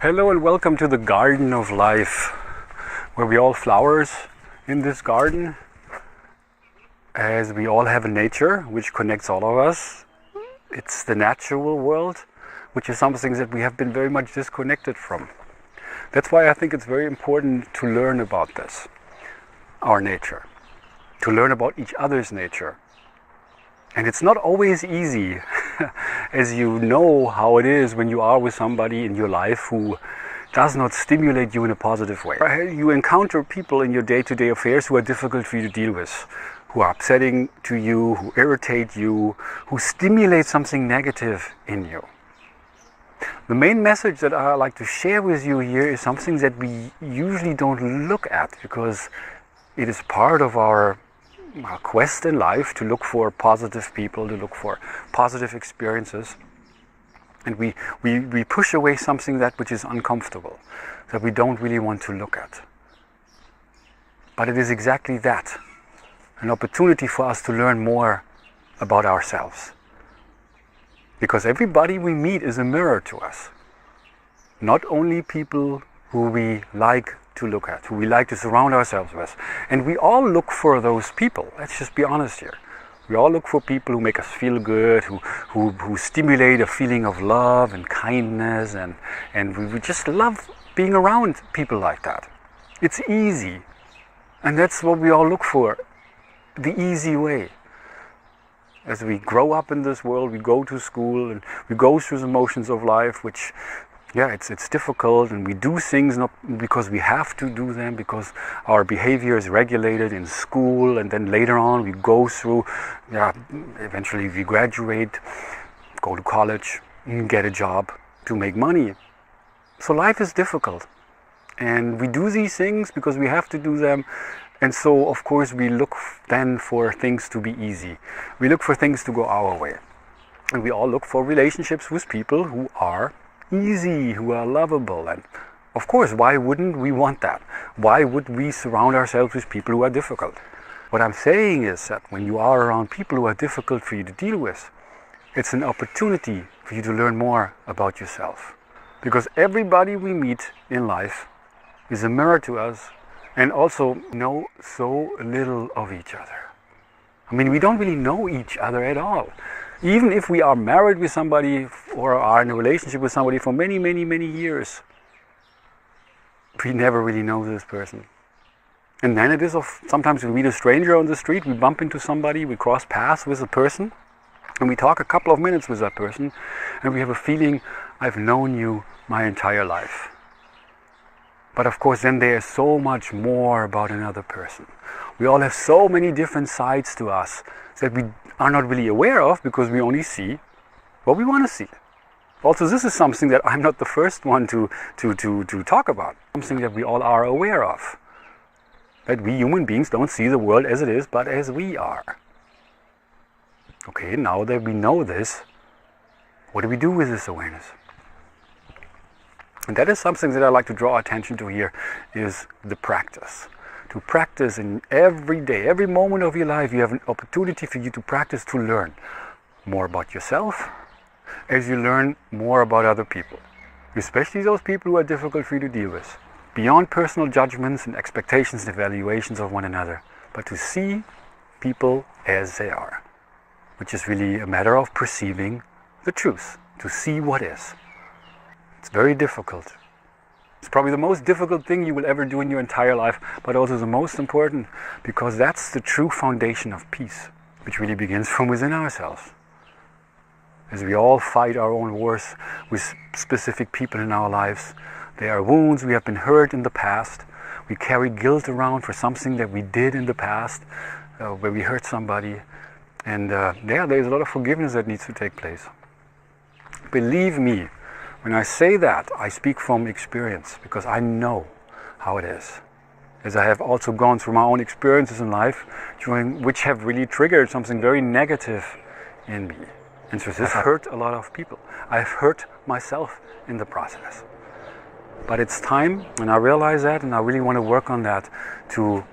Hello and welcome to the garden of life, where we all flowers in this garden, as we all have a nature which connects all of us. It's the natural world, which is something that we have been very much disconnected from. That's why I think it's very important to learn about this, our nature, to learn about each other's nature. And it's not always easy, as you know how it is when you are with somebody in your life who does not stimulate you in a positive way. You encounter people in your day-to-day affairs who are difficult for you to deal with, who are upsetting to you, who irritate you, who stimulate something negative in you. The main message that I like to share with you here is something that we usually don't look at, because it is part of our quest in life to look for positive people, to look for positive experiences. And we push away something that which is uncomfortable, that we don't really want to look at. But it is exactly that, an opportunity for us to learn more about ourselves. Because everybody we meet is a mirror to us. Not only people who we like to look at, who we like to surround ourselves with. And we all look for those people. Let's just be honest here. We all look for people who make us feel good, who stimulate a feeling of love and kindness, and we just love being around people like that. It's easy. And that's what we all look for, the easy way. As we grow up in this world, we go to school and we go through the motions of life, which it's difficult, and we do things not because we have to do them, because our behavior is regulated in school, and then later on we go through, eventually we graduate, go to college, get a job to make money. So life is difficult, and we do these things because we have to do them, and so of course we look then for things to be easy. We look for things to go our way, and we all look for relationships with people who are easy, who are lovable. And of course, why wouldn't we want that? Why would we surround ourselves with people who are difficult? What I'm saying is that when you are around people who are difficult for you to deal with, it's an opportunity for you to learn more about yourself. Because everybody we meet in life is a mirror to us, and also know so little of each other. I mean, we don't really know each other at all. Even if we are married with somebody or are in a relationship with somebody for many, many, many years, we never really know this person. And then it is sometimes we meet a stranger on the street, we bump into somebody, we cross paths with a person, and we talk a couple of minutes with that person, and we have a feeling, I've known you my entire life. But of course then there's so much more about another person. We all have so many different sides to us that we are not really aware of, because we only see what we want to see. Also, this is something that I'm not the first one to talk about. Something that we all are aware of. That we human beings don't see the world as it is, but as we are. Okay, now that we know this, what do we do with this awareness? And that is something that I like to draw attention to here, is the practice. To practice in every day, every moment of your life, you have an opportunity for you to practice, to learn more about yourself as you learn more about other people, especially those people who are difficult for you to deal with, beyond personal judgments and expectations and evaluations of one another, but to see people as they are, which is really a matter of perceiving the truth, to see what is. It's very difficult. It's probably the most difficult thing you will ever do in your entire life, but also the most important, because that's the true foundation of peace, which really begins from within ourselves. As we all fight our own wars with specific people in our lives, there are wounds, we have been hurt in the past, we carry guilt around for something that we did in the past, where we hurt somebody, and there's a lot of forgiveness that needs to take place. Believe me, when I say that, I speak from experience, because I know how it is. As I have also gone through my own experiences in life, which have really triggered something very negative in me. And so this hurt a lot of people. I've hurt myself in the process. But it's time, and I realize that, and I really want to work on that, to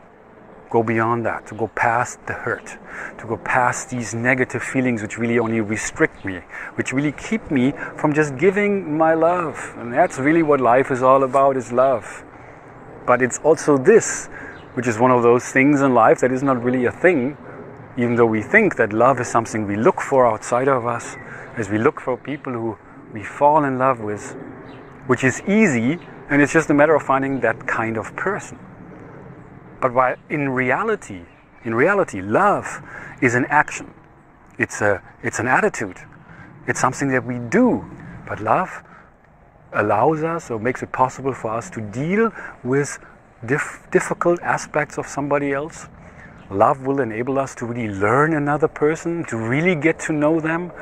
go beyond that, to go past the hurt, to go past these negative feelings which really only restrict me, which really keep me from just giving my love. And that's really what life is all about, is love. But it's also this, which is one of those things in life that is not really a thing, even though we think that love is something we look for outside of us, as we look for people who we fall in love with, which is easy, and it's just a matter of finding that kind of person. But while in reality, love is an action. It's an attitude. It's something that we do. But love allows us, or makes it possible for us to deal with difficult aspects of somebody else. Love will enable us to really learn another person, to really get to know them,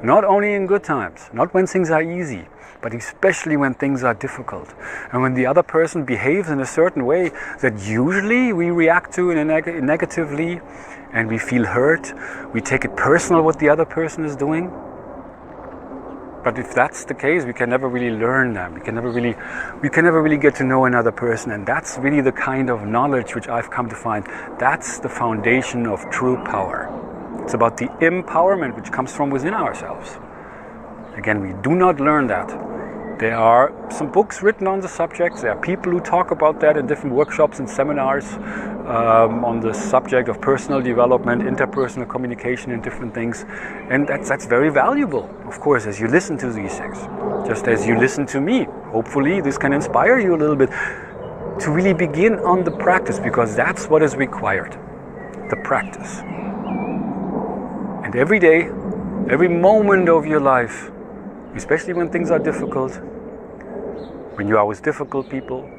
not only in good times, not when things are easy, but especially when things are difficult. And when the other person behaves in a certain way that usually we react to negatively, and we feel hurt, we take it personal what the other person is doing. But if that's the case, we can never really learn them. We can never really get to know another person. And that's really the kind of knowledge which I've come to find. That's the foundation of true power. It's about the empowerment which comes from within ourselves. Again, we do not learn that. There are some books written on the subject. There are people who talk about that in different workshops and seminars on the subject of personal development, interpersonal communication and different things. And that's very valuable, of course, as you listen to these things. Just as you listen to me. Hopefully this can inspire you a little bit to really begin on the practice, because that's what is required, the practice. And every day, every moment of your life, especially when things are difficult, when you are with difficult people,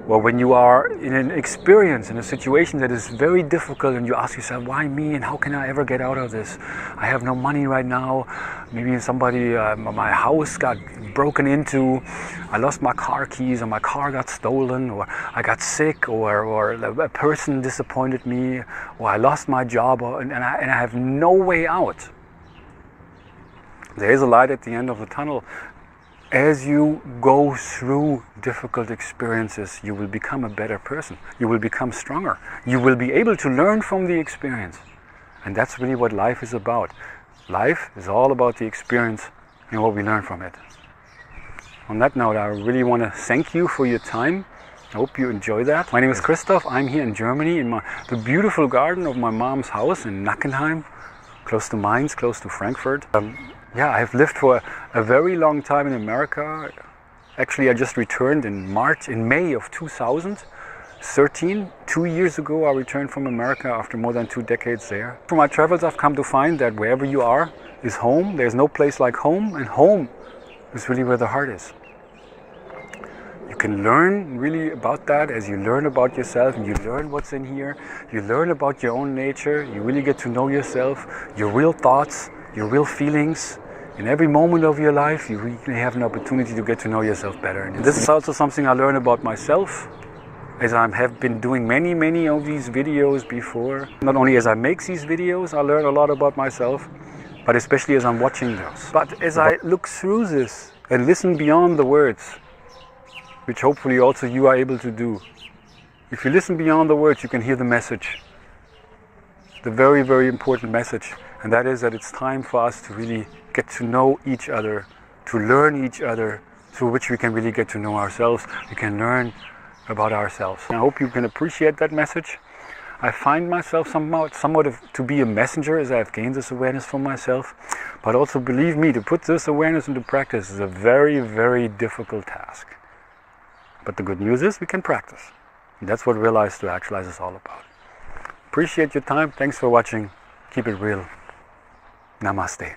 or when you are in an experience, in a situation that is very difficult, and you ask yourself, why me, and how can I ever get out of this? I have no money right now, maybe my house got broken into, I lost my car keys, or my car got stolen, or I got sick, or a person disappointed me, or I lost my job, and I have no way out. There is a light at the end of the tunnel. As you go through difficult experiences, you will become a better person. You will become stronger. You will be able to learn from the experience. And that's really what life is about. Life is all about the experience and what we learn from it. On that note, I really want to thank you for your time. I hope you enjoy that. My name is Christoph. I'm here in Germany in the beautiful garden of my mom's house in Nackenheim, close to Mainz, close to Frankfurt. I've lived for a very long time in America. Actually, I just returned in May of 2013. 2 years ago, I returned from America after more than 2 decades there. From my travels, I've come to find that wherever you are is home. There's no place like home, and home is really where the heart is. You can learn really about that as you learn about yourself, and you learn what's in here. You learn about your own nature. You really get to know yourself, your real thoughts, your real feelings. In every moment of your life, you really have an opportunity to get to know yourself better. And this is also something I learned about myself, as I have been doing many of these videos before. Not only as I make these videos, I learn a lot about myself, but especially as I'm watching those. But as I look through this and listen beyond the words, which hopefully also you are able to do. If you listen beyond the words, you can hear the message. The very, very important message. And that is that it's time for us to really get to know each other, to learn each other, through which we can really get to know ourselves. We can learn about ourselves. And I hope you can appreciate that message. I find myself somewhat to be a messenger as I have gained this awareness for myself. But also, believe me, to put this awareness into practice is a very, very difficult task. But the good news is we can practice. And that's what Realize to Actualize is all about. Appreciate your time. Thanks for watching. Keep it real. Namaste.